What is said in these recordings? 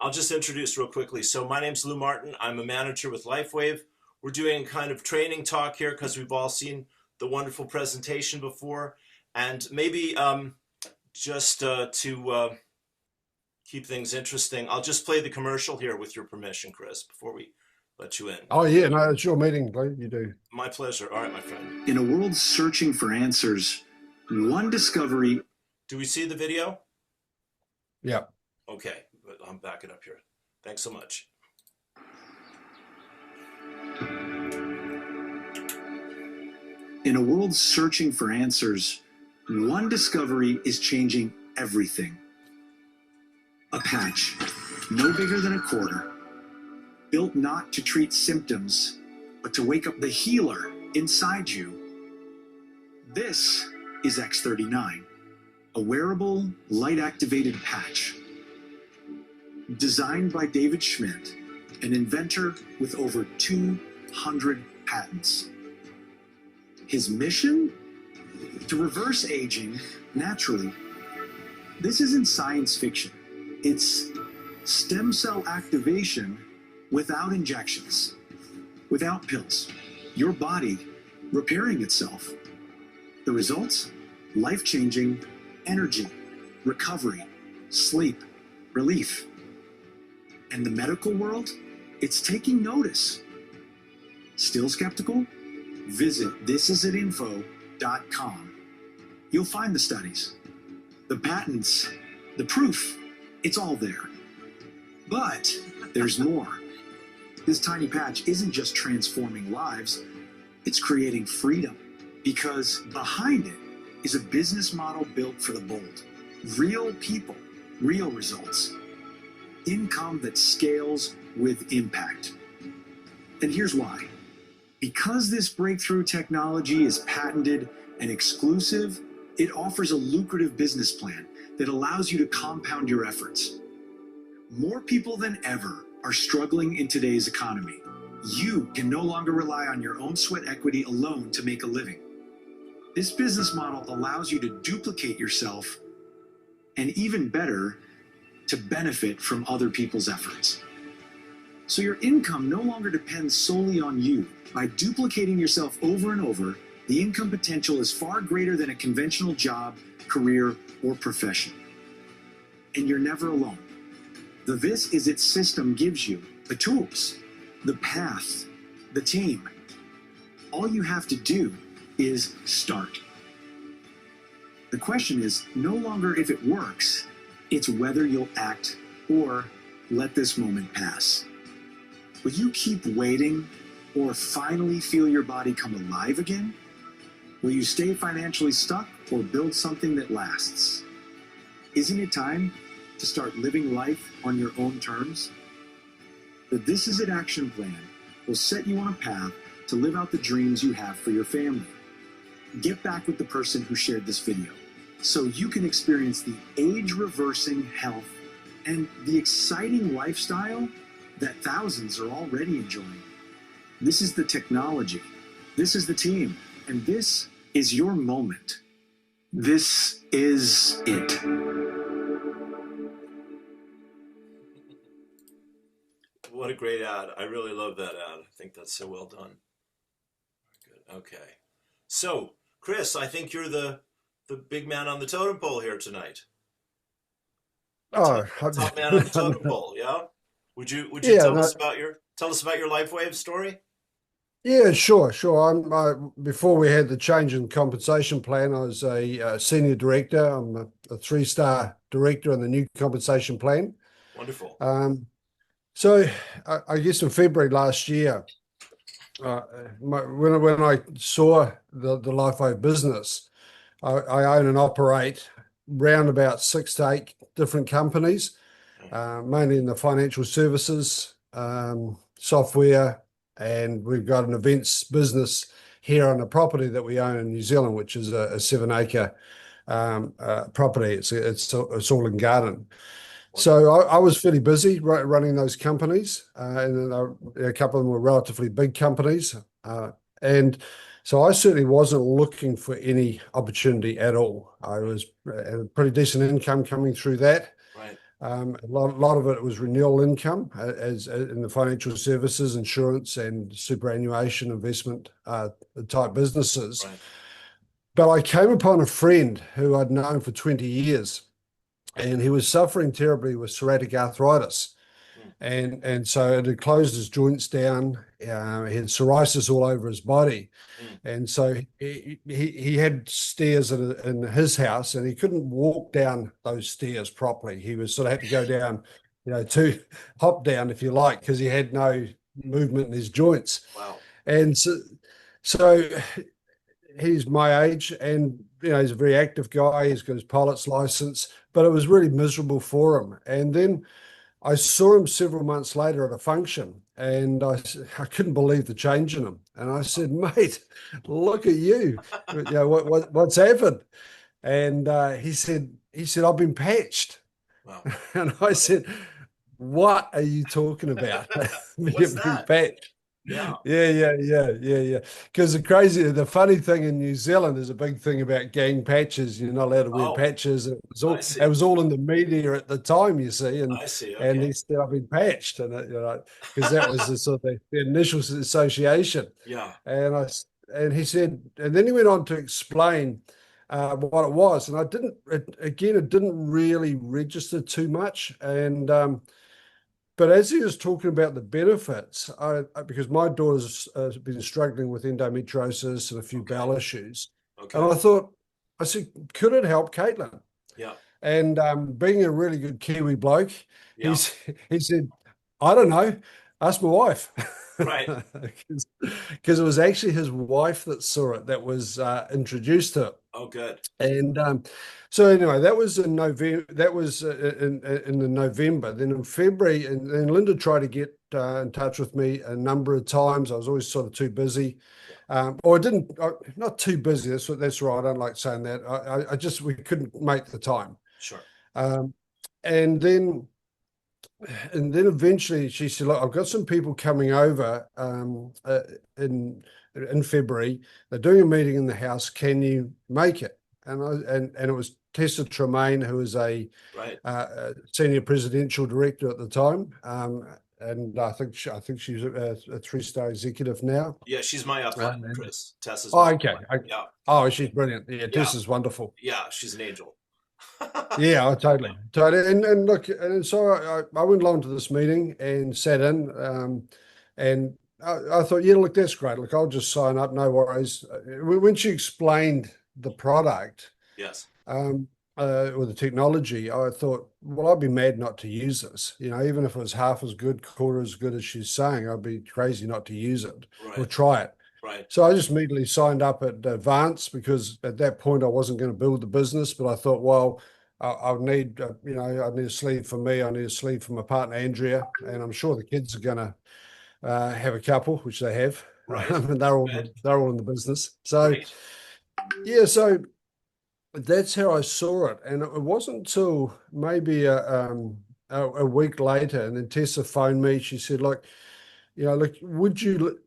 I'll just introduce real quickly. So my name's Lou Martin. I'm a manager with Lifewave. We're doing kind of training talk here because we've all seen the wonderful presentation before. And maybe just to keep things interesting, I'll just play the commercial here with your permission, Chris, before we let you in. Oh, yeah, no, it's your meeting, Lou. You do. My pleasure. All right, my friend. In a world searching for answers, one discovery. Do we see the video? Yeah. Okay, but I'm backing up here. Thanks so much. In a world searching for answers, one discovery is changing everything. A patch, no bigger than a quarter, built not to treat symptoms, but to wake up the healer inside you. This is X39, a wearable, light-activated patch. Designed by David Schmidt, an inventor with over 200 patents. His mission? To reverse aging naturally. This isn't science fiction. It's stem cell activation without injections, without pills. Your body repairing itself. The results? Life-changing energy, recovery, sleep, relief. And the medical world? It's taking notice. Still skeptical? Visit thisisitinfo.com. You'll find the studies, the patents, the proof. It's all there. But there's more. This tiny patch isn't just transforming lives, it's creating freedom. Because behind it is a business model built for the bold. Real people, real results. Income that scales with impact. And here's why. Because this breakthrough technology is patented and exclusive, it offers a lucrative business plan that allows you to compound your efforts. More people than ever are struggling in today's economy. You can no longer rely on your own sweat equity alone to make a living. This business model allows you to duplicate yourself and, even better, to benefit from other people's efforts. So your income no longer depends solely on you. By duplicating yourself over and over, the income potential is far greater than a conventional job, career, or profession. And you're never alone. The This Is It system gives you the tools, the path, the team. All you have to do is start. The question is no longer if it works, it's whether you'll act or let this moment pass. Will you keep waiting or finally feel your body come alive again? Will you stay financially stuck or build something that lasts? Isn't it time to start living life on your own terms? The This Is It action plan will set you on a path to live out the dreams you have for your family. Get back with the person who shared this video so you can experience the age-reversing health and the exciting lifestyle that thousands are already enjoying. This is the technology, this is the team, and this is your moment. This is it. What a great ad. I really love that ad. I think that's so well done. Very good. Okay. So, Chris, I think you're the big man on the totem pole here tonight. Oh, Top man on the totem pole, yeah? Would you yeah, tell us about your Lifewave story? Yeah, sure. Before we had the change in compensation plan, I was a senior director. I'm a three-star director on the new compensation plan. Wonderful. So I guess in February last year, when I saw the Lifewave business, I own and operate round about 6 to 8 different companies, mainly in the financial services, software, and we've got an events business here on a property that we own in New Zealand, which is a 7-acre property. It's all in garden. So I was fairly busy running those companies, and then a couple of them were relatively big companies. And so I certainly wasn't looking for any opportunity at all. I was had a pretty decent income coming through that. Right. A lot of it was renewal income as in the financial services, insurance, and superannuation investment type businesses. Right. But I came upon a friend who I'd known for 20 years, and he was suffering terribly with psoriatic arthritis. And so it had closed his joints down. He had psoriasis all over his body. And so he had stairs in his house, and he couldn't walk down those stairs properly. He was sort of had to go down, to hop down, if you like, because he had no movement in his joints. Wow. And so he's my age, and he's a very active guy. He's got his pilot's license, but it was really miserable for him. And then I saw him several months later at a function, and I couldn't believe the change in him. And I said, "Mate, look at you. What's happened?" And he said, "I've been patched." Wow. And I said, "What are you talking about? What's You've been that? patched?" Yeah. Yeah. Because the funny thing in New Zealand is a big thing about gang patches. You're not allowed to wear patches. It was all in the media at the time, you see. And I see. and Okay. he said, "I've been patched," and because that was the sort of the initial association. Yeah. And he said, and then he went on to explain what it was, and it didn't really register too much, and but as he was talking about the benefits, because my daughter's been struggling with endometriosis and a few bowel issues, Okay. and I said, could it help Caitlin? Yeah. And being a really good Kiwi bloke, Yeah. he said, "I don't know, ask my wife." Right. Because it was actually his wife that saw it, that was introduced to it. Oh, good. And so anyway, that was in November. That was in the November. Then in February, and Linda tried to get in touch with me a number of times. I was always sort of too busy, or I didn't. Not too busy. That's right. I don't like saying that. We couldn't make the time. Sure. And then eventually she said, "Look, I've got some people coming over in February. They're doing a meeting in the house. Can you make it?" And it was Tessa Tremaine, who was a senior presidential director at the time, and I think she's a 3-star executive now. Yeah, she's my upline, Chris. Tessa's. Okay. Yeah. Oh, she's brilliant. Yeah, Tessa's wonderful. Yeah, she's an angel. Yeah, totally. And look, and so I went along to this meeting and sat in, and I thought, yeah, look, that's great. Look, I'll just sign up, no worries. When she explained the product, yes, or the technology, I thought, well, I'd be mad not to use this. Even if it was half as good, quarter as good as she's saying, I'd be crazy not to use it or try it. Right. So I just immediately signed up at Advance, because at that point I wasn't going to build the business, but I thought, well, I need, I need a sleeve for me. I need a sleeve for my partner, Andrea, and I'm sure the kids are going to have a couple, which they have. Right. And they're all in the business. So, yeah, so that's how I saw it. And it wasn't until maybe a week later, and then Tessa phoned me. She said, look, would you,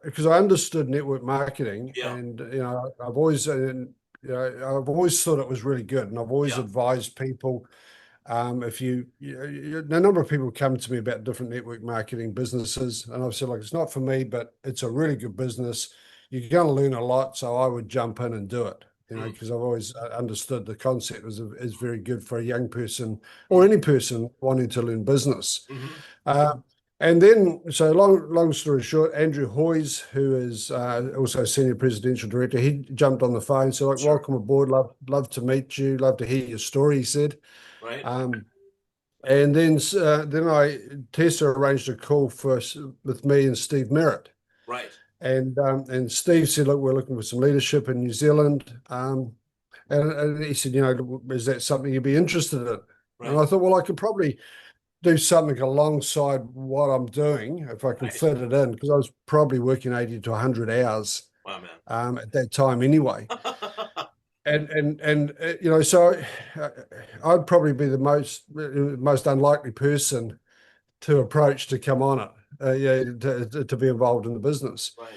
because I understood network marketing, and I've always thought it was really good, and I've always advised people. If a number of people come to me about different network marketing businesses, and I've said, like, it's not for me, but it's a really good business. You're going to learn a lot, so I would jump in and do it. Because I've always understood the concept is very good for a young person or any person wanting to learn business. And then, so long story short, Andrew Hoyes, who is also senior presidential director, he jumped on the phone, said, like, welcome aboard, love to meet you, love to hear your story, he said. Right. And then Tessa arranged a call with me and Steve Merritt. Right. And Steve said, look, we're looking for some leadership in New Zealand. And he said, is that something you'd be interested in? Right. And I thought, well, I could probably do something alongside what I'm doing if I can fit it in, because I was probably working 80 to 100 hours. Wow, man. At that time anyway. and so I'd probably be the most unlikely person to approach to come on it, to be involved in the business. Right.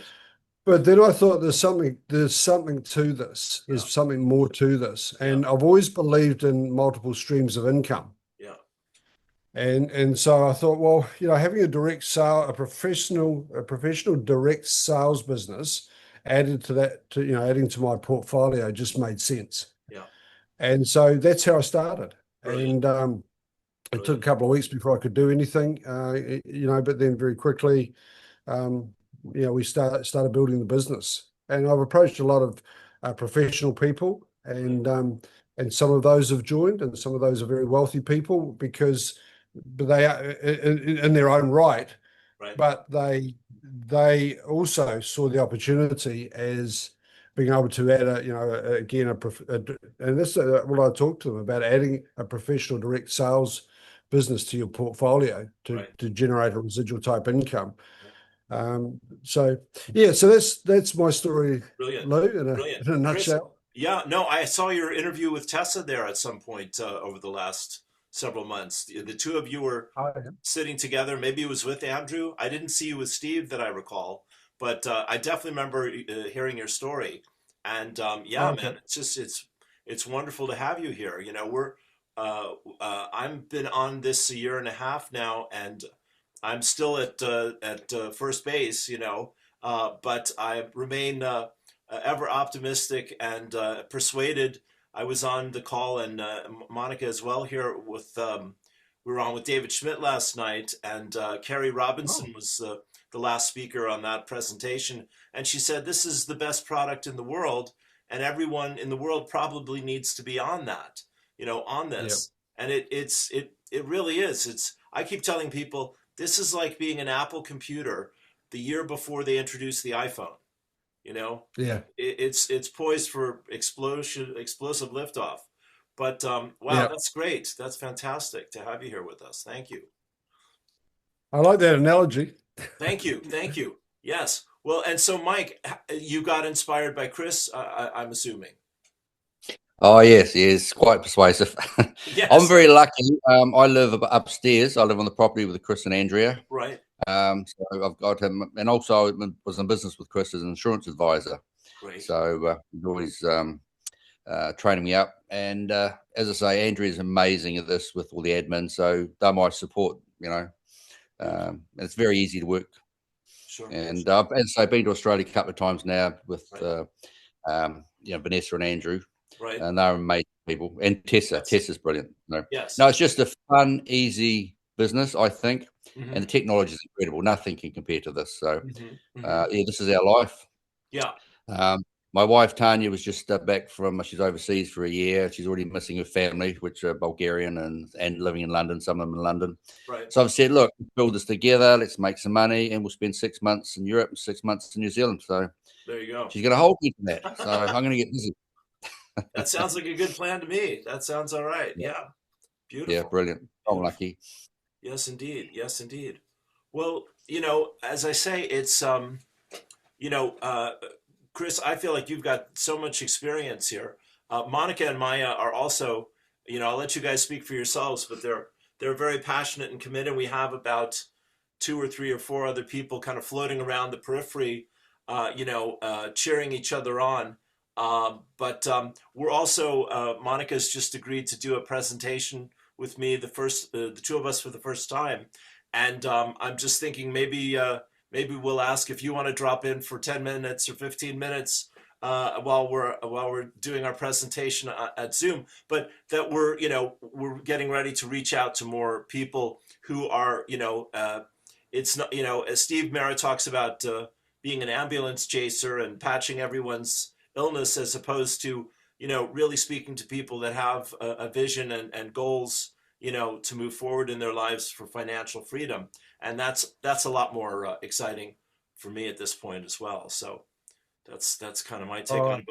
But then I thought there's something to this. There's something more to this. And I've always believed in multiple streams of income. Yeah. And so I thought, well, having a direct sale, a professional direct sales business added to that, adding to my portfolio just made sense. Yeah. And so that's how I started. Brilliant. And it took a couple of weeks before I could do anything, but then very quickly, we started building the business. And I've approached a lot of professional people, and some of those have joined, and some of those are very wealthy people but they are in their own right. Right. But they also saw the opportunity as being able to add and this is what I talked to them about, adding a professional direct sales business to your portfolio to generate a residual type income. So that's my story, Brilliant. Lou, Brilliant. in a nutshell. Chris, yeah, no, I saw your interview with Tessa there at some point over the last several months. The two of you were sitting together. Maybe it was with Andrew. I didn't see you with Steve that I recall, but I definitely remember hearing your story. And man, it's wonderful to have you here. I've been on this a year and a half now, and I'm still at first base, but I remain ever optimistic and persuaded. I was on the call, and Monika as well here with, we were on with David Schmidt last night, and Carrie Robinson was the last speaker on that presentation. And she said, this is the best product in the world, and everyone in the world probably needs to be on that, on this. Yep. And it really is. I keep telling people, this is like being an Apple computer the year before they introduced the iPhone. It's poised for explosive liftoff. But That's great. That's fantastic to have you here with us. Thank you. I like that analogy. Thank you. Yes. Well, and so Mike, you got inspired by Chris, I'm assuming. Oh yes, quite persuasive. Yes. I'm very lucky. I live upstairs. I live on the property with Chris and Andrea. Right. So I've got him, and also I was in business with Chris as an insurance advisor. Great. So he's always training me up. And as I say, Andrea is amazing at this with all the admin. So they're my support. And it's very easy to work. Sure. And I've been to Australia a couple of times now with Vanessa and Andrew. Right. And they're amazing people. And Tessa's brilliant. Yes. No, it's just a fun, easy business, I think. Mm-hmm. And the technology is incredible. Nothing can compare to this. So, this is our life. Yeah. My wife, Tanya, was just back she's overseas for a year. She's already missing her family, which are Bulgarian and living in London, some of them in London. Right. So I've said, look, build this together. Let's make some money, and we'll spend 6 months in Europe and 6 months in New Zealand. So there you go. She's going to hold me to that. So I'm going to get busy. That sounds like a good plan to me. That sounds all right. Yeah. Beautiful. Yeah, brilliant. I'm lucky. Yes, indeed. Yes, indeed. Well, as I say, it's, Chris, I feel like you've got so much experience here. Monika and Maya are also, I'll let you guys speak for yourselves, but they're very passionate and committed. We have about 2 or 3 or 4 other people kind of floating around the periphery, cheering each other on. But we're also, Monika's just agreed to do a presentation with me, the 2 of us for the first time. And I'm just thinking maybe we'll ask if you want to drop in for 10 minutes or 15 minutes while we're doing our presentation at Zoom, but that we're getting ready to reach out to more people who are, it's not, as Steve Merritt talks about being an ambulance chaser and patching everyone's illness, as opposed to, really speaking to people that have a vision and goals, to move forward in their lives for financial freedom. And that's a lot more exciting for me at this point as well. So that's kind of my take on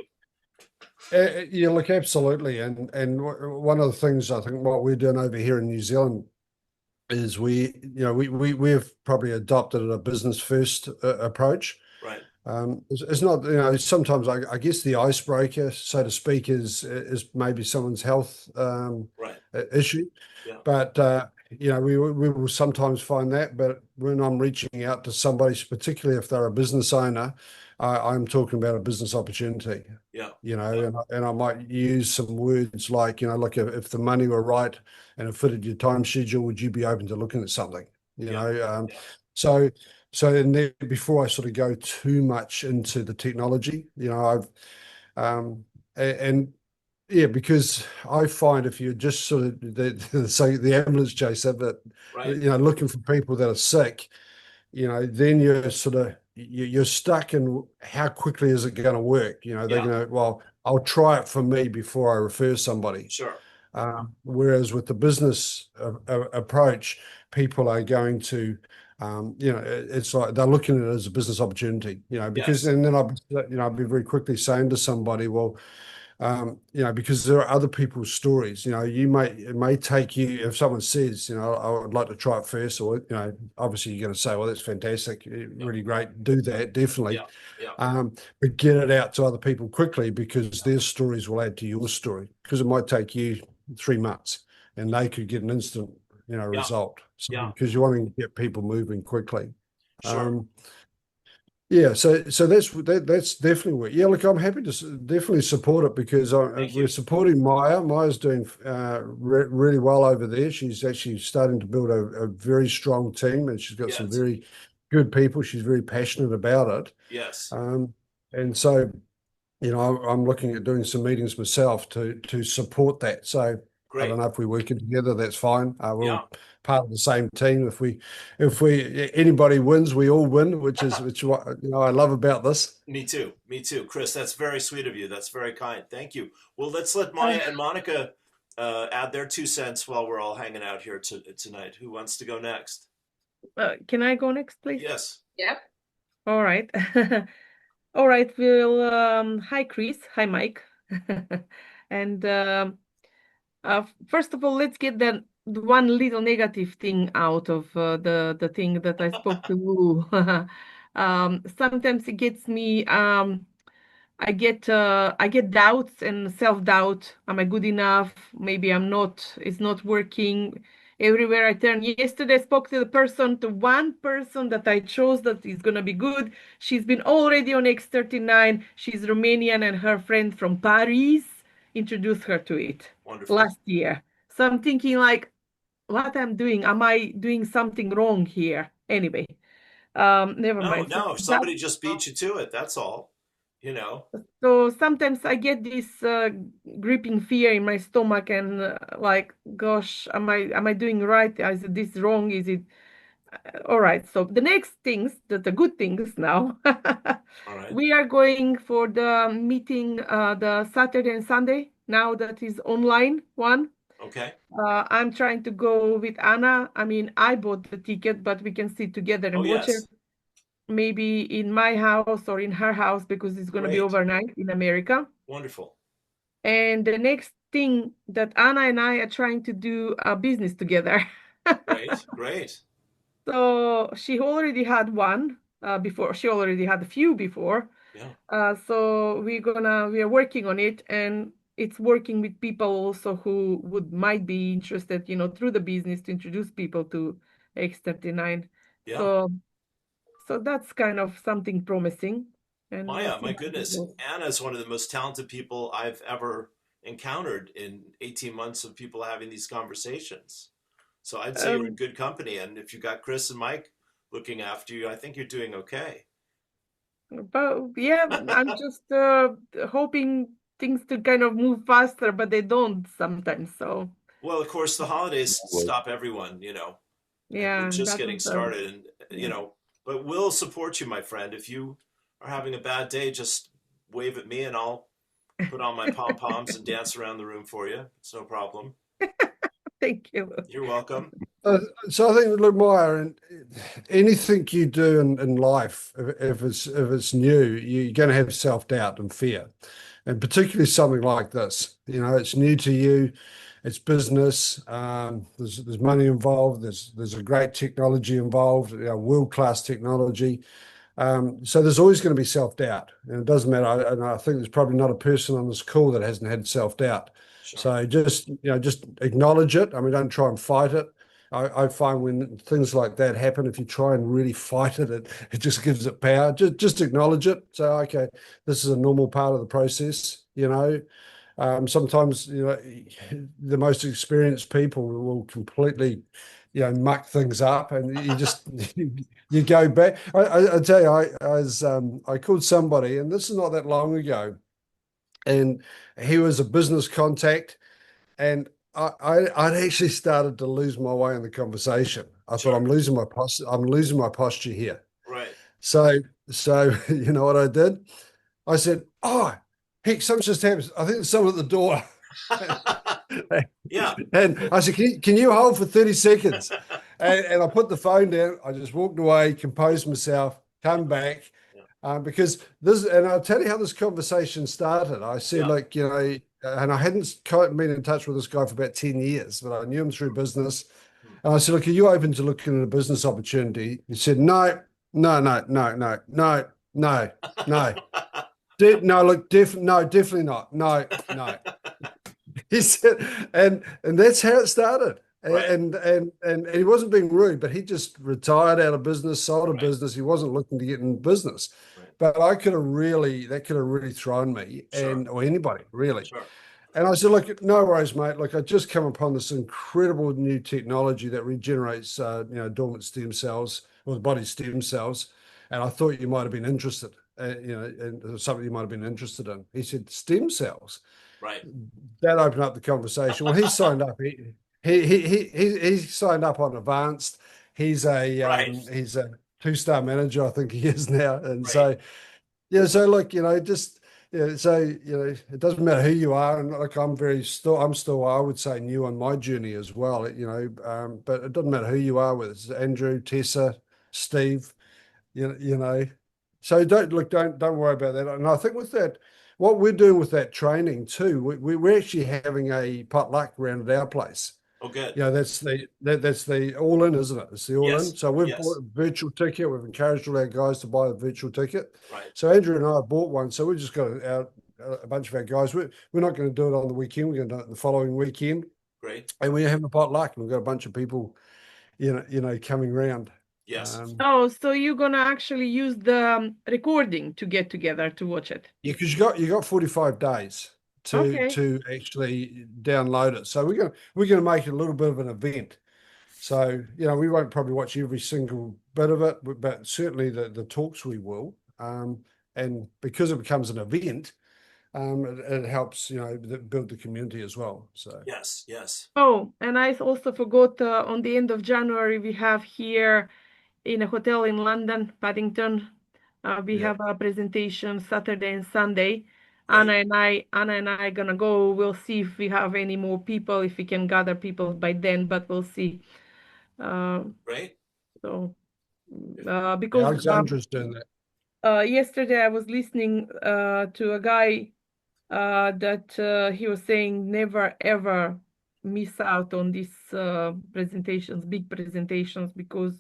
it. Yeah, look, absolutely. And one of the things I think what we're doing over here in New Zealand is we've probably adopted a business first approach. Right. It's not, sometimes I guess the icebreaker, so to speak, is maybe someone's health issue. Yeah. But we will sometimes find that. But when I'm reaching out to somebody, particularly if they're a business owner, I'm talking about a business opportunity. Yeah. And I might use some words like, like if the money were right and it fitted your time schedule, would you be open to looking at something? Yeah. So and then before I sort of go too much into the technology, I've and yeah, because I find if you're just sort of the ambulance chaser, but Right. looking for people that are sick, then you're sort of you're stuck in how quickly is it going to work? They're going to, well, I'll try it for me before I refer somebody. Sure. Whereas with the business approach, people are going to, it's like they're looking at it as a business opportunity, because, Yes. and then I'll be very quickly saying to somebody, well, because there are other people's stories. It may take you, if someone says, I would like to try it first, or, obviously you're going to say, well, that's fantastic, really great, do that, definitely. But get it out to other people quickly, because their stories will add to your story, because it might take you 3 months and they could get an instant, result. So, because you want to get people moving quickly. Sure. Yeah, so that's definitely what. Yeah, look, I'm happy to definitely support it, because we're supporting Maya. Maya's doing really well over there. She's actually starting to build a very strong team, and she's got some very good people. She's very passionate about it. Yes. And so, I'm looking at doing some meetings myself to support that. So Great. I don't know if we're working together. That's fine. We're all part of the same team. If anybody wins, we all win, which what I love about this. Me too, Chris. That's very sweet of you. That's very kind. Thank you. Well, let's let Maya and Monika add their 2 cents while we're all hanging out here tonight. Who wants to go next? Can I go next, please? Yes. Yep. All right. All right. Well, hi, Chris. Hi, Mike. And first of all, let's get the one little negative thing out of the thing that I spoke to Lou. Sometimes it gets me. I get doubts and self-doubt. Am I good enough? Maybe I'm not. It's not working. Everywhere I turn. Yesterday I spoke to one person that I chose that is gonna be good. She's been already on X39. She's Romanian, and her friend from Paris introduced her to it. Wonderful. Last year. So I'm thinking like, what I'm doing? Am I doing something wrong here? Anyway, never mind. No, somebody just beat you to it. That's all. So sometimes I get this gripping fear in my stomach, and like, gosh, am I doing right? Is this wrong? Is it all right? So the next things, the good things now. All right. We are going for the meeting the Saturday and Sunday. Now that is online one. Okay. I'm trying to go with Anna. I mean, I bought the ticket, but we can sit together and watch it. Maybe in my house or in her house, because it's going to be overnight in America. Wonderful. And the next thing that Anna and I are trying to do a business together. Great. So she already had one before. She already had a few before. Yeah. So we are working on it, and it's working with people also who might be interested, through the business, to introduce people to X39. Yeah. So that's kind of something promising. And Maya, my goodness, Anna is one of the most talented people I've ever encountered in 18 months of people having these conversations. So I'd say you're in good company. And if you got Chris and Mike looking after you, I think you're doing okay. But yeah, I'm just hoping things to kind of move faster, but they don't sometimes. So. Well, of course, the holidays stop everyone, Yeah. We're just getting started, and but we'll support you, my friend. If you are having a bad day, just wave at me and I'll put on my pom-poms and dance around the room for you. It's no problem. Thank you. You're welcome. So I think, look, Maya, anything you do in life, if it's new, you're going to have self-doubt and fear, and particularly something like this. It's new to you. It's business. There's money involved. There's a great technology involved. World-class technology. So there's always going to be self-doubt, and it doesn't matter. And I think there's probably not a person on this call that hasn't had self-doubt. Sure. So just acknowledge it. I mean, don't try and fight it. I find when things like that happen, if you try and really fight it, it just gives it power. Just acknowledge it. Say, okay, this is a normal part of the process, you know. Sometimes, you know, the most experienced people will completely, you know, muck things up, and you just you go back. I tell you, I called somebody, and this is not that long ago, and he was a business contact, and I'd actually started to lose my way in the conversation. I thought I'm losing my posture here. Right. So you know what I did? I said, "Oh, heck, something just happened. I think there's someone at the door." Yeah. And I said, can you hold for 30 seconds? And I put the phone down. I just walked away, composed myself, come back. Because this, and I'll tell you how this conversation started. I said, like, you know, and I hadn't been in touch with this guy for about 10 years, but I knew him through business. And I said, look, are you open to looking at a business opportunity? He said, no. No, look, definitely not. No. He said, and that's how it started. Right. And he wasn't being rude, but he just retired out of business, sold a business. He wasn't looking to get in business. But that could have really thrown me or anybody really. Sure. And I said, look, no worries, mate. Look, I just come upon this incredible new technology that regenerates, dormant stem cells or the body's stem cells. And I thought you might have been interested, and something you might have been interested in. He said, stem cells. Right. That opened up the conversation. Well, he signed up. He signed up on Advanced. He's a 2-star manager, I think he is now. And so look, it doesn't matter who you are. And like I'm still, I would say, new on my journey as well. But it doesn't matter who you are, whether it's Andrew, Tessa, Steve, So don't worry about that. And I think with that, what we're doing with that training too, we're actually having a potluck around at our place. Oh, good. That's the all in, isn't it? It's the all in. So we've bought a virtual ticket. We've encouraged all our guys to buy a virtual ticket. Right. So Andrew and I bought one. So we just got a bunch of our guys. We're not going to do it on the weekend. We're going to do it the following weekend. Great. And we're having a potluck, and we've got a bunch of people, coming around. Yes. So you're gonna actually use the recording to get together to watch it? Yeah, because you got 45 days to actually download it. So we're gonna make it a little bit of an event. So we won't probably watch every single bit of it, but certainly the talks we will. And because it becomes an event, it helps build the community as well. So yes. Oh, and I also forgot on the end of January we have here in a hotel in London, Paddington. We have a presentation Saturday and Sunday. Anna and I are gonna go. We'll see if we have any more people, if we can gather people by then, but we'll see. Right. So because Alexandra's doing that. yesterday I was listening to a guy that he was saying never ever miss out on these presentations, big presentations, because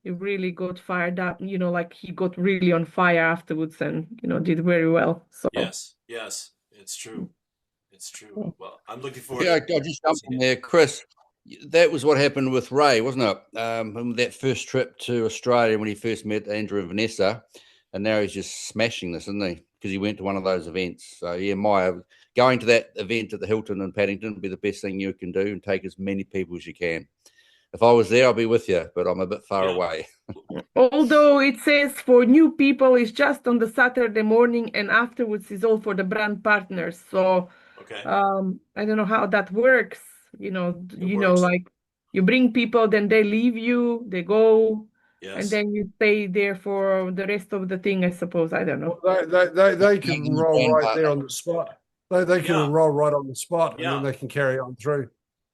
he really got fired up, like he got really on fire afterwards and, did very well. So yes, it's true. Well, I'm looking forward to I just jumped in there, Chris. That was what happened with Ray, wasn't it? That first trip to Australia when he first met Andrew and Vanessa, and now he's just smashing this, isn't he? Because he went to one of those events. So yeah, Maya, going to that event at the Hilton in Paddington would be the best thing you can do, and take as many people as you can. If I was there, I'll be with you, but I'm a bit far away. Although it says for new people, it's just on the Saturday morning, and afterwards is all for the brand partners. So I don't know how that works. Like you bring people, then they leave you, they go, and then you stay there for the rest of the thing, I suppose. I don't know. They can roll right there on the spot. They can roll right on the spot, and then they can carry on through.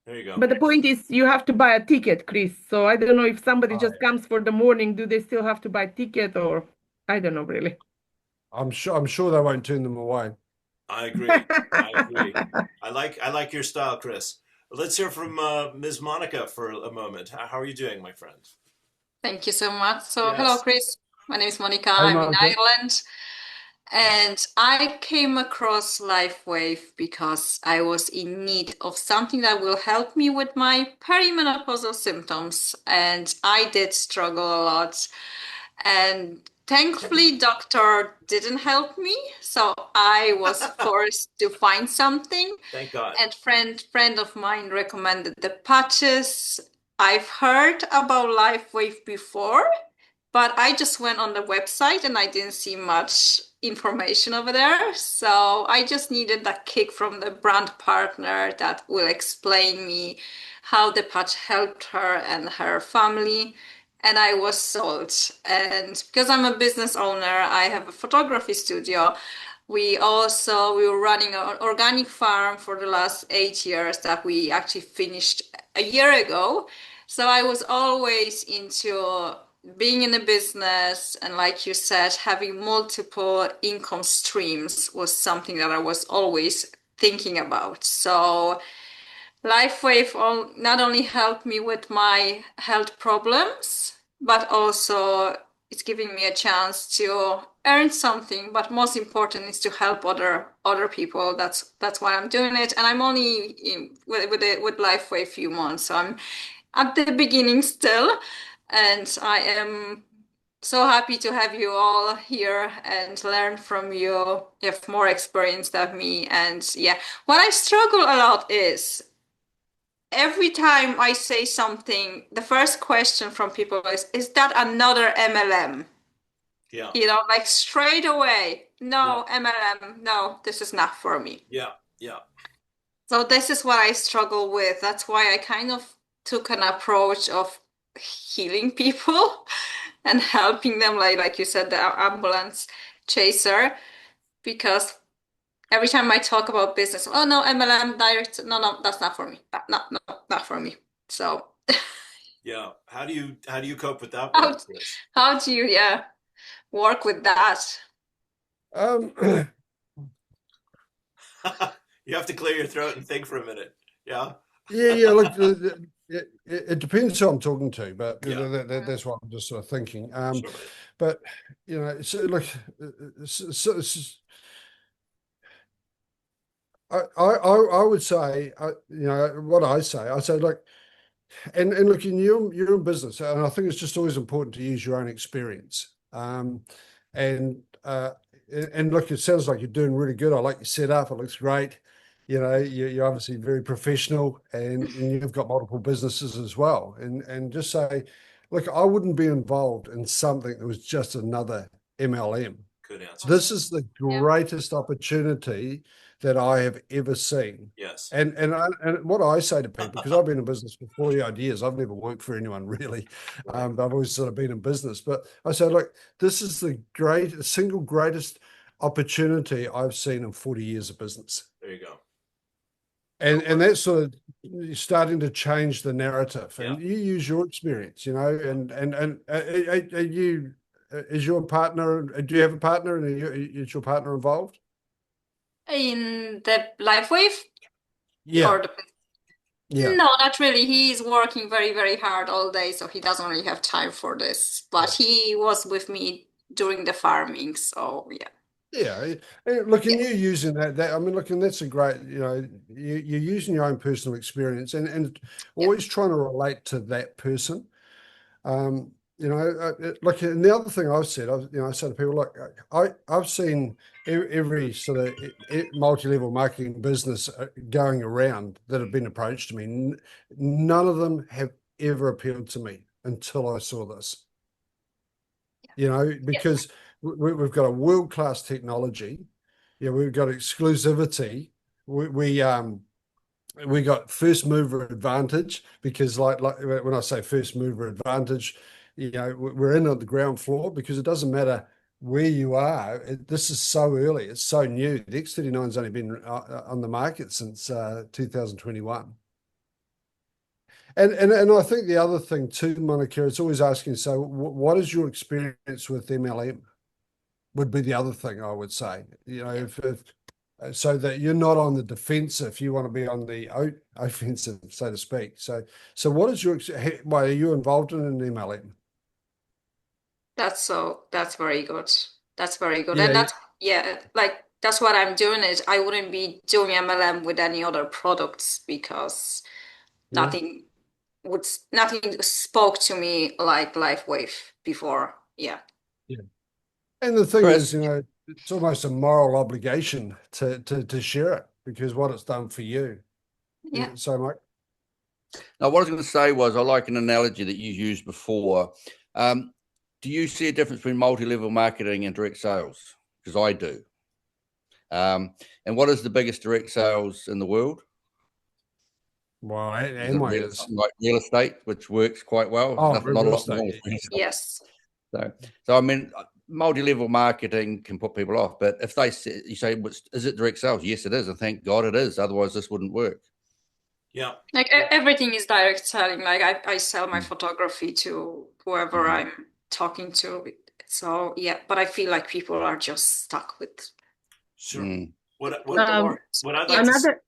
There you go. But the point is, you have to buy a ticket, Chris. So I don't know if somebody just comes for the morning, do they still have to buy a ticket, or I don't know really. I'm sure they won't turn them away. I agree. I like your style, Chris. Let's hear from Ms. Monika for a moment. How are you doing, my friend? Thank you so much. So hello, Chris. My name is Monika. I'm in Ireland. And I came across Lifewave because I was in need of something that will help me with my perimenopausal symptoms. And I did struggle a lot. And thankfully, doctor didn't help me. So I was forced to find something. Thank God. And friend of mine recommended the patches. I've heard about Lifewave before, but I just went on the website and I didn't see much information over there. So I just needed that kick from the brand partner that will explain me how the patch helped her and her family. And I was sold. And because I'm a business owner, I have a photography studio. We were running an organic farm for the last 8 years that we actually finished a year ago. So I was always into being in a business, and like you said, having multiple income streams was something that I was always thinking about. So Lifewave not only helped me with my health problems, but also it's giving me a chance to earn something. But most important is to help other people. That's why I'm doing it. And I'm only with Lifewave a few months, so I'm at the beginning still. And I am so happy to have you all here and learn from you. You have more experience than me. And yeah, what I struggle a lot is every time I say something, the first question from people is that another MLM? Yeah. You know, like straight away, no, MLM, no, this is not for me. Yeah. Yeah. So this is what I struggle with. That's why I kind of took an approach of healing people and helping them, like you said, the ambulance chaser, because every time I talk about business, oh no, MLM direct, no, that's not for me. No, not for me. So Yeah. How do you cope with that how, one, Chris? how do you, work with that? You have to clear your throat and think for a minute. Yeah. Yeah. Look, it depends who I'm talking to, but Yeah. that's what I'm just sort of thinking. Sure. But so look, I would say, what I say, look, and look, you're in business, and I think it's just always important to use your own experience. And look, it sounds like you're doing really good. I like your setup; it looks great. You're obviously very professional, and you've got multiple businesses as well. And just say, look, I wouldn't be involved in something that was just another MLM. Good answer. This is the greatest opportunity that I have ever seen. Yes. And what I say to people, because I've been in business for 40 odd years, I've never worked for anyone really, Right. but I've always sort of been in business. But I say, look, this is the single greatest opportunity I've seen in 40 years of business. There you go. And that's sort of starting to change the narrative. And Yeah. you use your experience, and you. Is your partner? Do you have a partner, and is your partner involved? In the Lifewave? Yeah. Or No, not really. He's working very, very hard all day, so he doesn't really have time for this. But he was with me during the farming, so yeah. Yeah. Look, and you using that, I mean, look, and that's a great, you're using your own personal experience and always trying to relate to that person. Look, and the other thing I've said, I say to people, look, I've seen every sort of multi-level marketing business going around that have been approached to me. None of them have ever appealed to me until I saw this. Because we've got a world-class technology. We've got exclusivity. We got first mover advantage because like when I say first mover advantage, we're in on the ground floor because it doesn't matter where you are. This is so early. It's so new. The X39's only been on the market since 2021. And I think the other thing too, Monika, it's always asking, so what is your experience with MLM? Would be the other thing I would say, so that you're not on the defensive, you want to be on the offensive, so to speak. So what is why are you involved in an MLM? That's very good. That's very good. Yeah, And yeah, like that's what I'm doing. Is I wouldn't be doing MLM with any other products because Yeah. nothing spoke to me like Lifewave before. Yeah. Yeah. And the thing Chris, is, it's almost a moral obligation to share it because what it's done for you. Yeah. So, Mike. now what I was going to say was I like an analogy that you used before. Do you see a difference between multi-level marketing and direct sales? Because I do. And what is the biggest direct sales in the world? Well, Is am it I real, is. like real estate, which works quite well? Oh, Not a real lot wrong estate. with real estate. Yes. So I mean, multi-level marketing can put people off. But if you say, is it direct sales? Yes, it is. And thank God it is. Otherwise, this wouldn't work. Yeah. Like everything is direct selling. Like I sell my photography to whoever I'm talking to. So yeah, but I feel like people are just stuck with Sure. Mm. What the Um, words. I'd like to another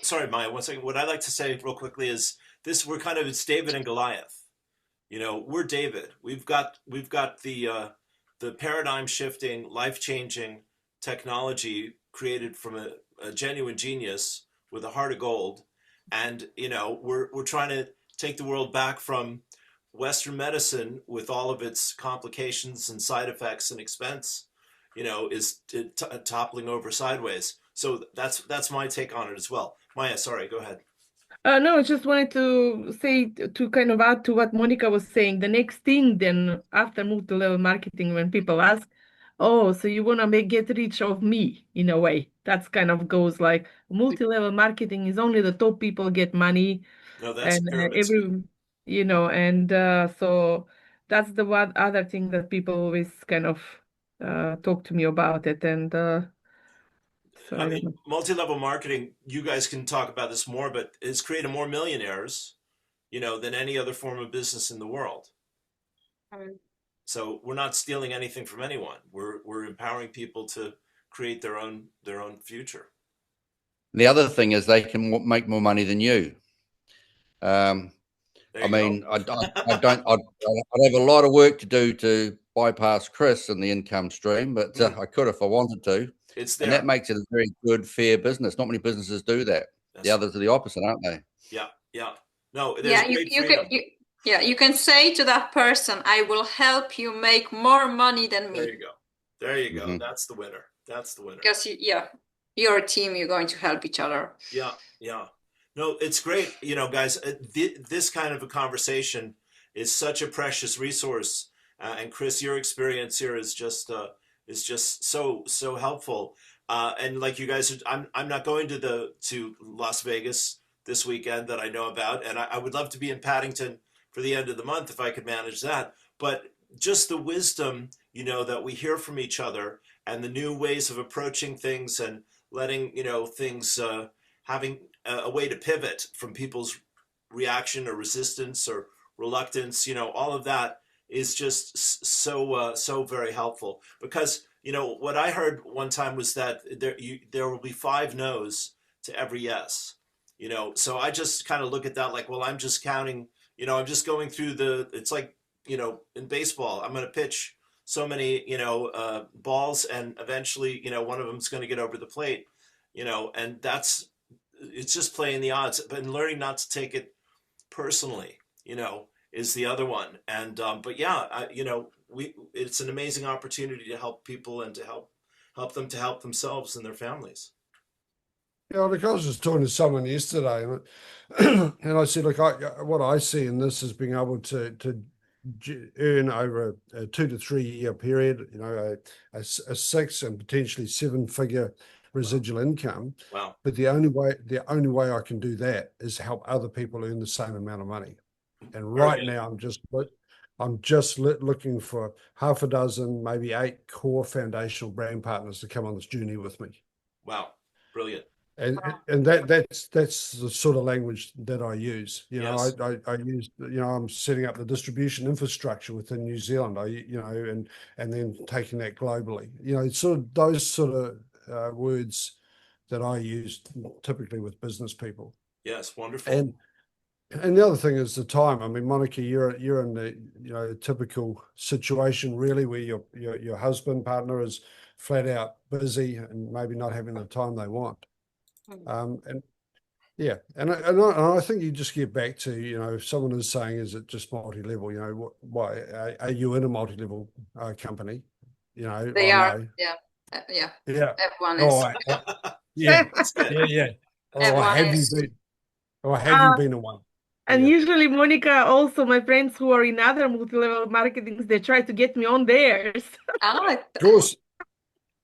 sorry, Maya, one second. What I'd like to say real quickly is this: it's David and Goliath. We're David. We've got the paradigm shifting, life changing technology created from a genuine genius with a heart of gold, and we're trying to take the world back from Western medicine with all of its complications and side effects and expense, is toppling over sideways. So that's my take on it as well. Maya, sorry, go ahead. No, I just wanted to say to kind of add to what Monica was saying. The next thing then after multi-level marketing, when people ask, "Oh, so you want to get rich of me?" in a way, that's kind of goes like multi-level marketing is only the top people get money, No, that's and pyramid scheme. and so that's the one other thing that people always kind of talk to me about it, and so I I don't mean, know. multi-level marketing, you guys can talk about this more, but it's created more millionaires, than any other form of business in the world. So we're not stealing anything from anyone. We're empowering people to create their own future. The other thing is they can make more money than you. There I you mean, go. I don't. I'd have a lot of work to do to bypass Chris and the income stream, but I could if I wanted to. It's And that there. makes it a very good, fair business. Not many businesses do that. That's The others are the opposite, aren't they? Yeah, yeah. No, there's Yeah, great freedom. you can say to that person, I will help you make more money than There me. you go. There you go. Mhm. That's the winner. That's the winner. Because you're a team, you're going to help each other. Yeah, yeah. No, it's great. Guys, this kind of a conversation is such a precious resource. And Chris, your experience here is just so helpful. And like you guys, I'm not going to Las Vegas this weekend that I know about, and I would love to be in Paddington for the end of the month if I could manage that. But just the wisdom, that we hear from each other, and the new ways of approaching things, and letting things having a way to pivot from people's reaction or resistance or reluctance, all of that is just so very helpful. Because what I heard one time was that there will be 5 no's to every yes. So I just kind of look at that like, well, I'm just counting. I'm just going through it's like, in baseball, I'm going to pitch so many balls, and eventually one of them's going to get over the plate. And it's just playing the odds, but learning not to take it personally, is the other one. And but yeah, it's an amazing opportunity to help people and to help them to help themselves and their families. Yeah, like I was just talking to someone yesterday, and and I said, look, what I see in this is being able to earn over a 2 to 3 year period, a 6 and potentially 7-figure residual income. Wow. But the only way I can do that is help other people earn the same amount of money. And right now, I'm just looking for half a dozen, maybe 8 core foundational brand partners to come on this journey with me. Wow. Brilliant. And that's the sort of language that I use. Yes. I use, I'm setting up the distribution infrastructure within New Zealand. And then taking that globally. Sort of those sort of words that I use typically with business people. Yes. Wonderful. And the other thing is the time. I mean, Monika, you're in the typical situation really where your husband partner is flat out busy and maybe not having the time they want. And yeah, and I think you just get back to, if someone is saying, is it just multi-level? Why are you in a multi-level company? They I are, know. yeah. Yeah. Everyone Oh, is. yeah, That's good. yeah. Oh, Everyone have you is. been? Oh, have you been in one? And Yeah. usually, Monika, also my friends who are in other multi-level marketings, they try to get me on theirs. Oh, Of course.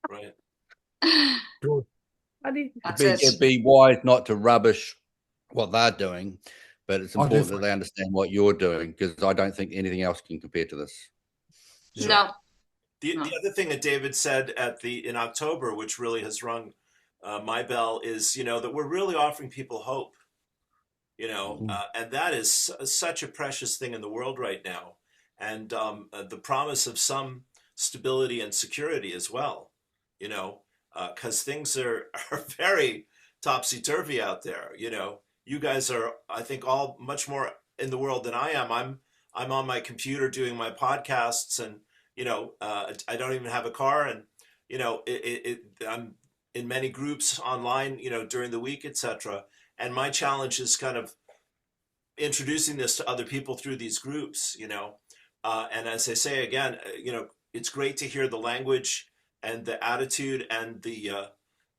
Right. Sure. that's it. It'd be wise not to rubbish what they're doing, but it's Oh, important that definitely. they understand what you're doing, because I don't think anything else can compare to this. Sure. No. The other thing that David said in October, which really has rung my bell, is that we're really offering people hope. And that is such a precious thing in the world right now, and the promise of some stability and security as well. Because things are very topsy-turvy out there. You guys are, I think, all much more in the world than I am. I'm on my computer doing my podcasts, and I don't even have a car, and I'm in many groups online, during the week, etc. And my challenge is kind of introducing this to other people through these groups, and as I say again, it's great to hear the language and the attitude and the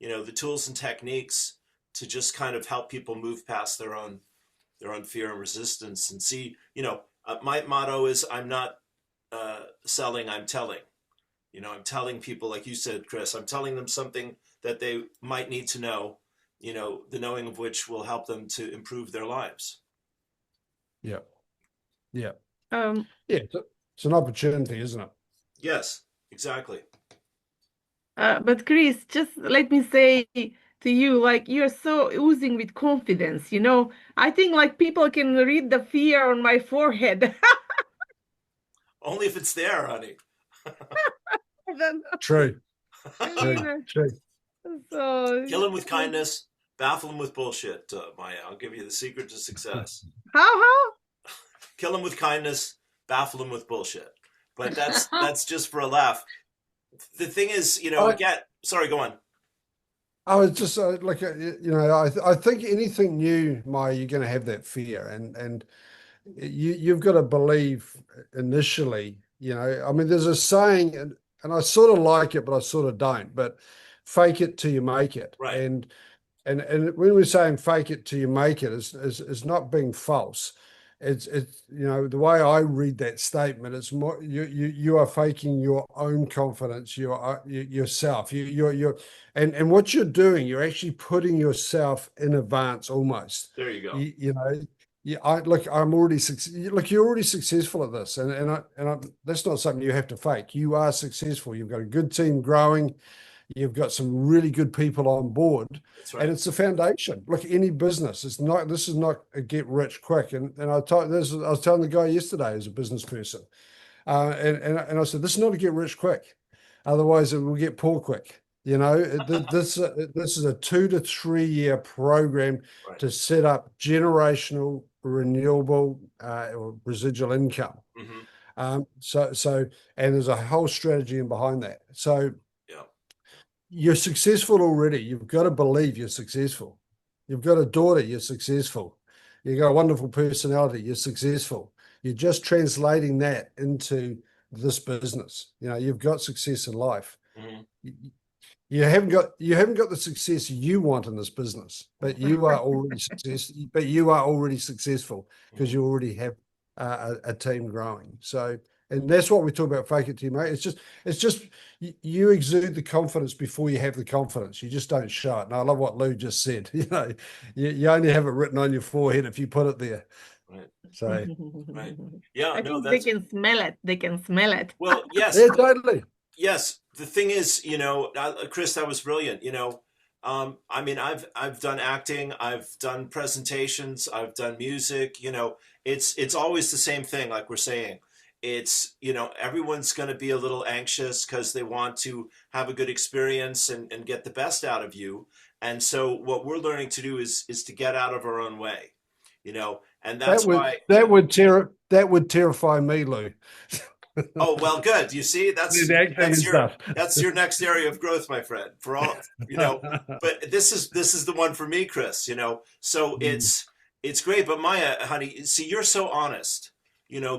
the tools and techniques to just kind of help people move past their own fear and resistance, and see, my motto is, I'm not selling, I'm telling. I'm telling people, like you said, Chris, I'm telling them something that they might need to know, the knowing of which will help them to improve their lives. Yeah. Yeah. Yeah, It's an opportunity, isn't it? Yes, exactly. but Chris, just let me say to you, like, you're so oozing with confidence, I think like people can read the fear on my forehead. Only if it's there, honey. I don't know. True. I True. mean, True. so Kill him with kindness, baffle him with bullshit, Maya. I'll give you the secret to success. how? Kill him with kindness, baffle him with bullshit. But that's just for a laugh. The thing is, again, sorry, go on. I was just I think anything new, Maya, you're going to have that fear, and you've got to believe initially. I mean, there's a saying, and I sort of like it, but I sort of don't. But fake it till you make it. Right. And when we're saying fake it till you make it, is not being false. It's the way I read that statement, it's more you are faking your own confidence, yourself. And what you're doing, you're actually putting yourself in advance almost. There you go. I'm already look, you're already successful at this, and that's not something you have to fake. You are successful. You've got a good team growing. You've got some really good people on board. That's right. And it's the foundation. Look, any business, this is not a get rich quick. And I was telling the guy yesterday, who's a business person, and I said, this is not a get rich quick. Otherwise, it will get poor quick. This is a 2 to 3 year program to set up generational renewable or residual income. So and there's a whole strategy in behind that. So you're successful already. You've got to believe you're successful. You've got a daughter, you're successful. You've got a wonderful personality, you're successful. You're just translating that into this business. You've got success in life. You haven't got the success you want in this business, but you are already successful because you already have a team growing. So, and that's what we talk about, fake it till you make it. It's just you exude the confidence before you have the confidence. You just don't show it. And I love what Lou just said. You only have it written on your forehead if you put it there. Right. So, right. Yeah. I think they can smell it. They can smell it. Well, yes. Yeah, totally. Yes. The thing is, Chris, that was brilliant. I mean, I've done acting, I've done presentations, I've done music. It's always the same thing. Like we're saying, it's, everyone's going to be a little anxious because they want to have a good experience and get the best out of you. And so what we're learning to do is to get out of our own way, and that's why that would terrify me, Lou. Oh, well, good. You see, The acting and stuff. that's your next area of growth, my friend. For all, but this is the one for me, Chris, So it's great. But Maya, honey, see, you're so honest.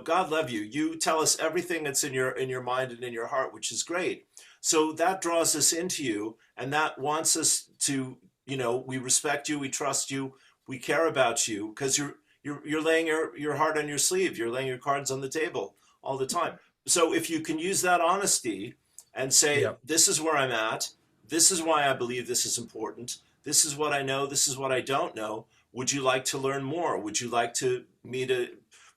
God love you. You tell us everything that's in your mind and in your heart, which is great. So that draws us into you, and that wants us to, we respect you, we trust you, we care about you, because you're laying your heart on your sleeve. You're laying your cards on the table all the time. So if you can use that honesty and say, Yep. This is where I'm at, this is why I believe this is important, this is what I know, this is what I don't know. Would you like to learn more? Would you like me to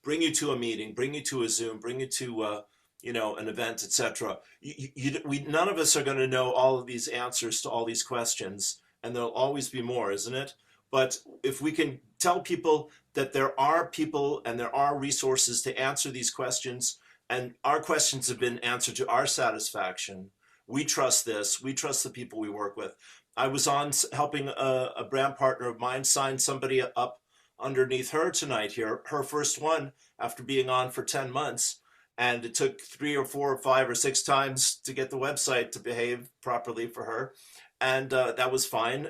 bring you to a meeting, bring you to a Zoom, bring you to an event, etc. None of us are going to know all of these answers to all these questions, and there'll always be more, isn't it? But if we can tell people that there are people and there are resources to answer these questions, and our questions have been answered to our satisfaction, we trust this. We trust the people we work with. I was on helping a brand partner of mine sign somebody up underneath her tonight here, her first one after being on for 10 months. And it took 3 or 4 or 5 or 6 times to get the website to behave properly for her. And that was fine.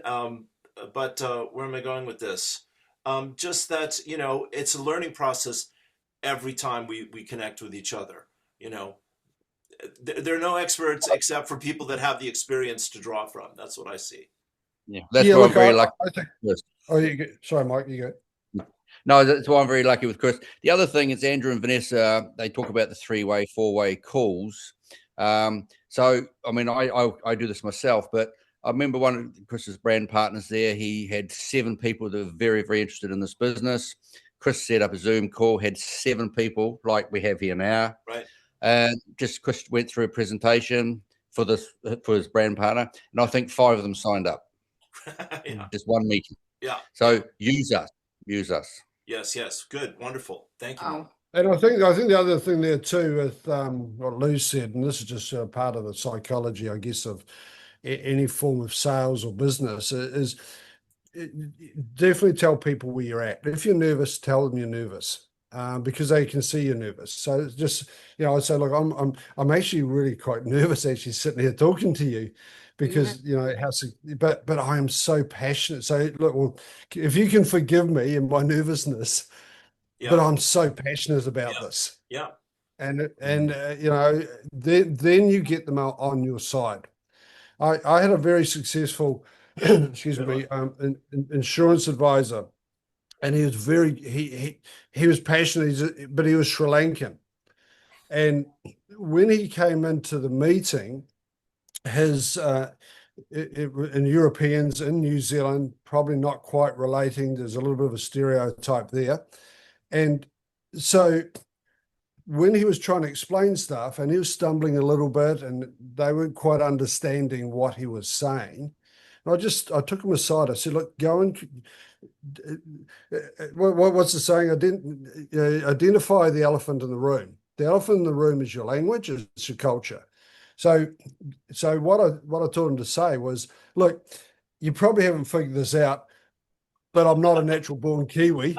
But where am I going with this? Just that, it's a learning process every time we connect with each other. There are no experts except for people that have the experience to draw from. That's what I see. Yeah, that's why I'm very lucky. Sorry, Mike, you go. No, that's why I'm very lucky with Chris. The other thing is Andrew and Vanessa, they talk about the 3-way, 4-way calls. So, I mean, I do this myself, but I remember one of Chris's brand partners there. He had 7 people that were very, very interested in this business. Chris set up a Zoom call, had 7 people like we have here now. Right. And just Chris went through a presentation for his brand partner, and I think 5 of them signed up. Yeah. Just one meeting. Yeah. So use us. Yes. Good. Wonderful. Thank you. Oh. And I think the other thing there too with what Lou said, and this is just part of the psychology, I guess, of any form of sales or business, is definitely tell people where you're at. If you're nervous, tell them you're nervous, because they can see you're nervous. So it's just, I'd say, look, I'm actually really quite nervous actually sitting here talking to you, because but I am so passionate. So look, well, if you can forgive me and my nervousness, but I'm so passionate about this. Yeah. And then you get them on your side. I had a very successful, insurance advisor, and he was he was passionate, but he was Sri Lankan. And when he came into the meeting, his and Europeans in New Zealand probably not quite relating. There's a little bit of a stereotype there, and so when he was trying to explain stuff, and he was stumbling a little bit, and they weren't quite understanding what he was saying, and I took him aside. I said, "Look, go and what's the saying? Identify the elephant in the room. The elephant in the room is your language, it's your culture." So what I told him to say was, look, you probably haven't figured this out, but I'm not a natural born Kiwi,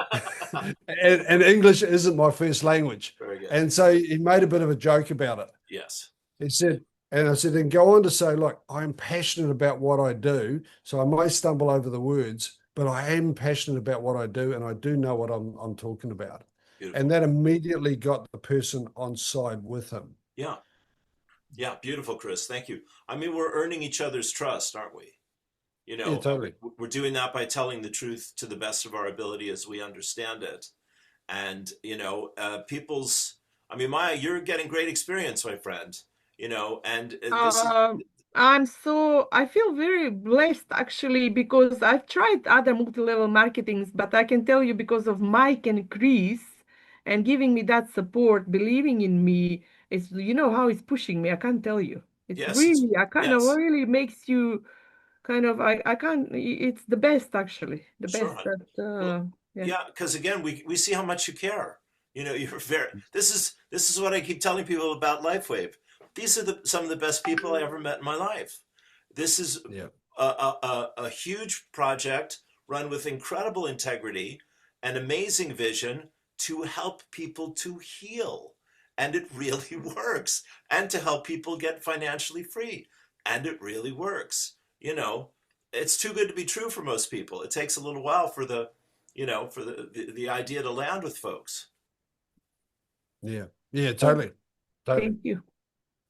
and English isn't my first language. Very good. And so he made a bit of a joke about it. Yes. He said, and I said, then go on to say, look, I'm passionate about what I do, so I may stumble over the words, but I am passionate about what I do, and I do know what I'm talking about. Beautiful. And that immediately got the person on side with him. Yeah. Yeah, beautiful, Chris. Thank you. I mean, we're earning each other's trust, aren't we? Yeah, totally. We're doing that by telling the truth to the best of our ability as we understand it. And, Maya, you're getting great experience, my friend, and I feel very blessed actually, because I've tried other multi-level marketings, but I can tell you, because of Mike and Chris and giving me that support, believing in me, it's, how it's pushing me. I can't tell you. It's really, really makes you kind of, I can't, it's the best actually, the best that, yeah, because again, we see how much you care. You're this is what I keep telling people about Lifewave. These are some of the best people I ever met in my life. This is a huge project run with incredible integrity and amazing vision to help people to heal. and it really works, and to help people get financially free, and it really works. You know, it's too good to be true for most people. It takes a little while for the, you know, for the idea to land with folks. Yeah, totally. Thank you.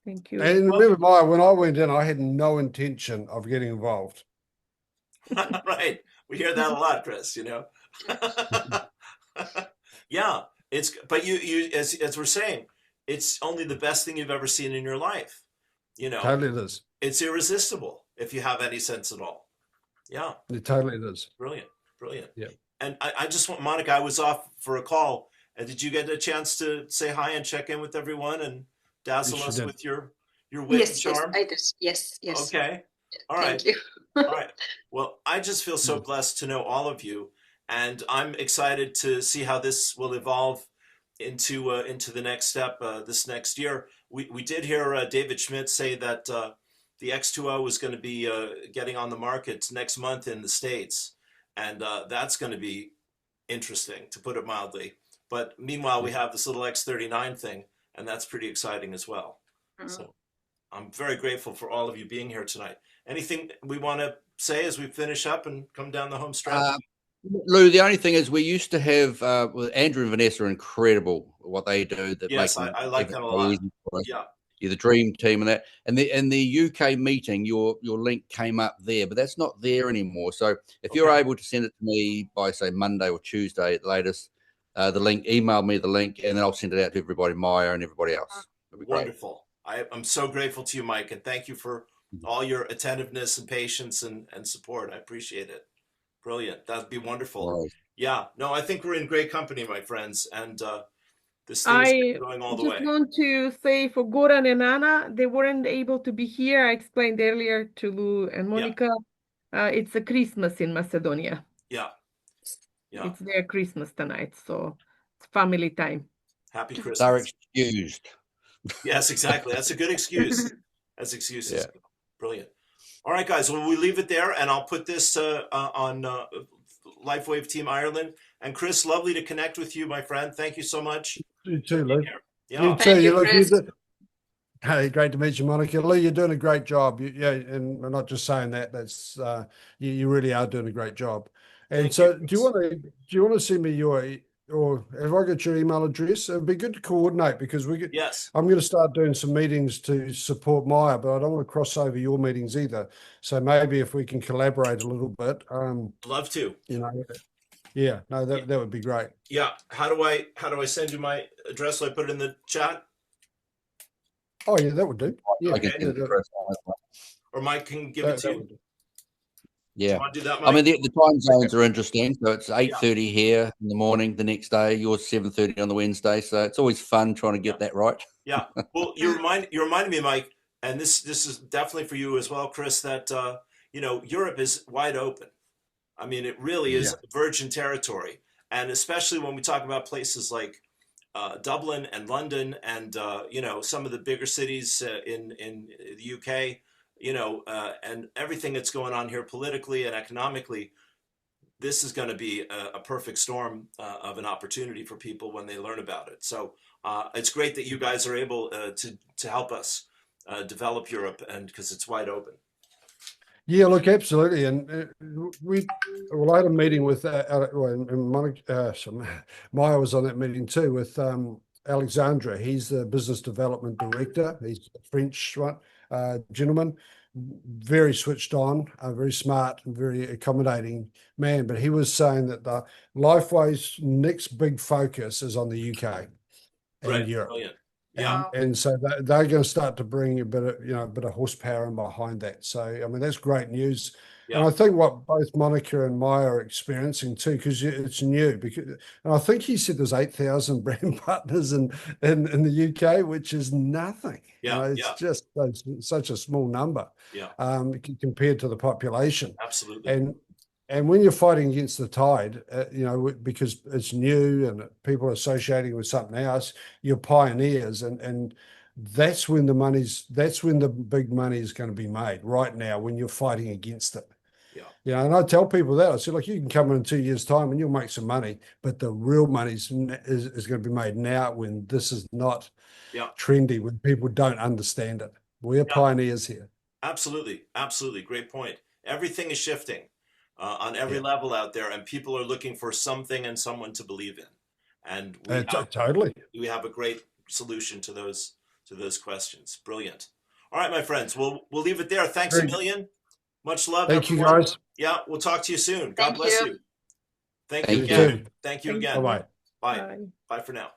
Thank you. And remember, Maya, when I went in, I had no intention of getting involved. Right. We hear that a lot, Chris, you know. Yeah, but you as we're saying, it's only the best thing you've ever seen in your life. You know, Totally it is. it's irresistible if you have any sense at all. Yeah. It totally is. Brilliant. Yeah. And I just want, Monika, I was off for a call, and did you get a chance to say hi and check in with everyone and dazzle Yes, us you did. with your wit and charm? I did. Yes. Okay. All right. Thank you. All right. Well, I just feel so blessed to know all of you, and I'm excited to see how this will evolve into the next step this next year. We did hear David Schmidt say that the X2O is going to be getting on the market next month in the States, and that's going to be interesting, to put it mildly. But meanwhile, we have this little X39 thing, and that's pretty exciting as well. So I'm very grateful for all of you being here tonight. Anything we want to say as we finish up and come down the home stretch? Lou, the only thing is we used to have with Andrew and Vanessa are incredible what they do. That yes, I like them a lot. Yeah. You're the dream team and that. And the UK meeting, your link came up there, but that's not there anymore. So if you're able to send it to me by say Monday or Tuesday at the latest, the link, email me the link, and then I'll send it out to everybody, Maya and everybody else. Wonderful. I'm so grateful to you, Mike, and thank you for all your attentiveness and patience and support. I appreciate it. Brilliant. That'd be wonderful. Right. Yeah. No, I think we're in great company, my friends, and this thing's going all the way. I just want to say for Goran and Anna, they weren't able to be here. I explained earlier to Lou and Monika. Yeah. It's a Christmas in Macedonia. Yeah. It's their Christmas tonight, so it's family time. Happy Christmas. They're excused. Yes, exactly. That's a good excuse. That's excuses. Yeah. Brilliant. All right, guys. Well, we leave it there, and I'll put this on Lifewave Team Ireland. And Chris, lovely to connect with you, my friend. Thank you so much. You too, Lou. Yeah. You too. Hey, great to meet you, Monika. Lou, you're doing a great job. And I'm not just saying that. That's you really are doing a great job. And thank so, you. do you want to send me or have I got your email address? It'd be good to coordinate because yes. I'm going to start doing some meetings to support Maya, but I don't want to cross over your meetings either. So maybe if we can collaborate a little bit. Love to. You know, yeah, no, that would be great. Yeah. How do I send you my address? Will I put it in the chat? Oh yeah, that would do. Yeah. Okay. Or Mike can give it to you. Yeah, do that, I mean the time zones are interesting. So it's 8:30 here in the morning. The next day, yours 7:30 on the Wednesday. So it's always fun trying to get that right. Yeah. Well, you reminded me, Mike, and this is definitely for you as well, Chris. That Europe is wide open. I mean, it really is virgin territory, and especially when we talk about places like Dublin and London, and some of the bigger cities in the UK. And everything that's going on here politically and economically, this is going to be a perfect storm of an opportunity for people when they learn about it. So it's great that you guys are able to help us develop Europe, and because it's wide open. Yeah, look, absolutely. And I had a meeting with Maya was on that meeting too with Alexandra. He's the business development director. He's a French gentleman, very switched on, very smart and very accommodating man. But he was saying that the Lifewave's next big focus is on the UK and Europe. Brilliant. Yeah, and so they're going to start to bring a bit of horsepower in behind that. So I mean that's great news. Yeah. And I think what both Monika and Maya are experiencing too, because it's new. And I think he said there's 8,000 brand partners in the UK, which is nothing. Yeah, it's just such a small number. Yeah, compared to the population. Absolutely. And when you're fighting against the tide, because it's new and people are associating with something else, you're pioneers, and that's when the big money is going to be made right now when you're fighting against it. Yeah, and I tell people that. I said, like, you can come in 2 years' time and you'll make some money, but the real money is going to be made now when this is not trendy, when people don't understand it. We're pioneers here. Absolutely. Absolutely. Great point. Everything is shifting on every level out there, and people are looking for something and someone to believe in. And we have a great solution to those questions. Brilliant. All right, my friends, we'll leave it there. Thanks a million. Much love. Thank everyone. you, guys. Yeah, we'll talk to you soon. God bless you. Thank Thank you you. again. Thank you again. Bye-bye. Bye. Bye for now.